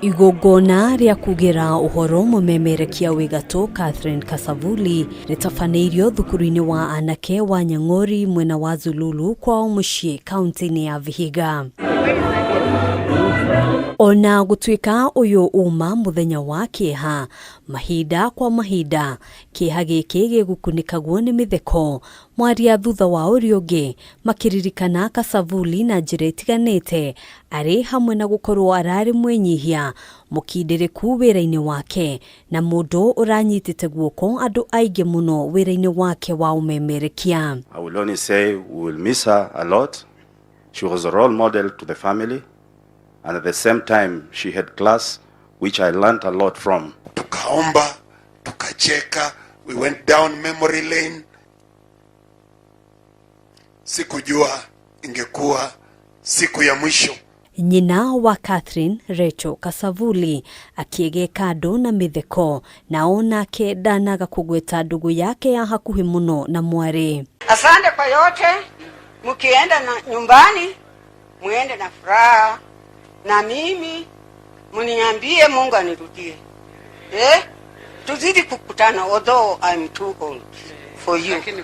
Igongona ria kugira uhoro Mumemerekia Catherine Kasavuli ritafaneirio thukuru-ini wa anake wa Nyang'ori mwena wa Zululu kwao muciĩ kaunti-ini ya Vihiga. Ona gũtuĩka uyu uma muthenya wa kĩeha mahinda kwa mahinda kĩeha gĩkĩ gĩgũkunĩkagwo nĩ mĩtheko mwaria thutha wa ũrĩa ũngĩ makiririkana Kasavuli na njĩra itiganite arĩ hamwe na gũkorwo ararĩ mwĩnyihia mũkindĩrĩku wĩra-inĩ wake na mũndũ ũranyitĩte guoko andũ aingĩ mũno wĩra-inĩ wake wa umemerekia. I will only say we will miss her a lot. She was a role model to the family. And at the same time, she had class, which I learned a lot from. Tukaomba, tukacheka, we went down memory lane. Sikujua ingekuwa siku ya mwisho. Nyina wa Catherine Kasavuli akiege kando na mĩtheko na onake ndanaga kugweta ndugu yake ya hakuhi muno na mwari. Asante kwa yote, mkienda na nyumbani muende na furaha. Na mimi muniambie Mungu anirudie. Tuzidi kukutana although I'm too old for you. Lakini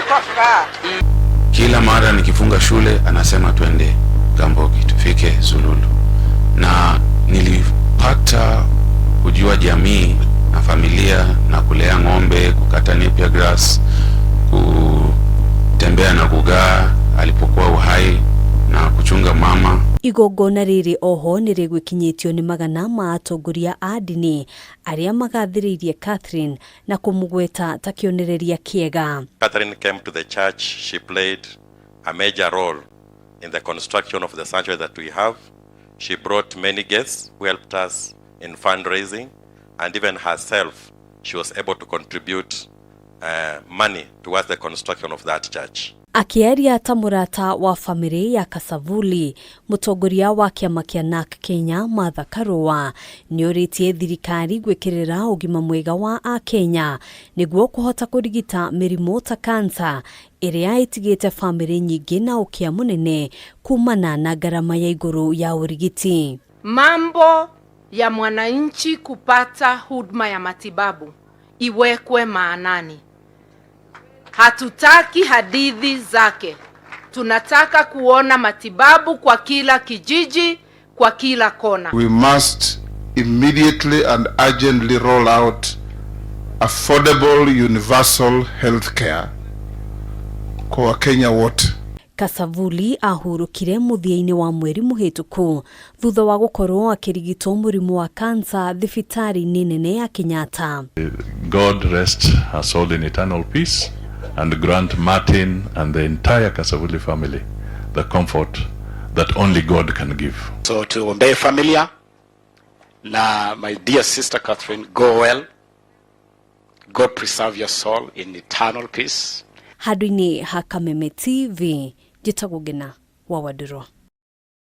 kwa furaha. Kila mara nikifunga shule anasema twende Gambogi tufike Zululu. Na nilipata kujua jamii na familia na kulea ng'ombe, kukata napier grass, kutembea na kugaa alipokuwa uhai na kuchunga mama. Igongona riri oho ni rigwikinyitio ni magana ma atongoria a ndini aria magathiririe Catherine na kumugweta ta kionereria kiega. Catherine came to the church. She played a major role in the construction of the sanctuary that we have. She brought many guests who helped us in fundraising, and even herself she was able to contribute money towards the construction of that church. Akiaria ta murata wa family ya Kasavuli, mutongoria wa kiama kia Kenya Martha Karua nioritie thirikari gwikirira ugima mwega wa akenya niguo kuhota kurigita mirimu ta kansa iria itigite family nyingi na ukia munene kumana na garama ya iguru ya urigiti. Mambo ya mwananchi kupata huduma ya matibabu iwekwe maanani. Hatutaki hadithi zake. Tunataka kuona matibabu kwa kila kijiji, kwa kila kona. We must immediately and urgently roll out affordable universal health care kwa Wakenya wote. Kasavuli ahurũkirio muthia-ini wa mweri muhituku thutha wa gukorwo akirigitwo murimu wa kansa thibitari-ini nene ya Kenyatta. God rest her soul in eternal peace and grant Martin and the entire Kasavuli family the comfort that only God can give. So tuombee familia na my dear sister Catherine, go well. God preserve your soul in eternal peace. Handũ-inĩ ha Kameme TV, njĩtagwo Ngina wa Waduro.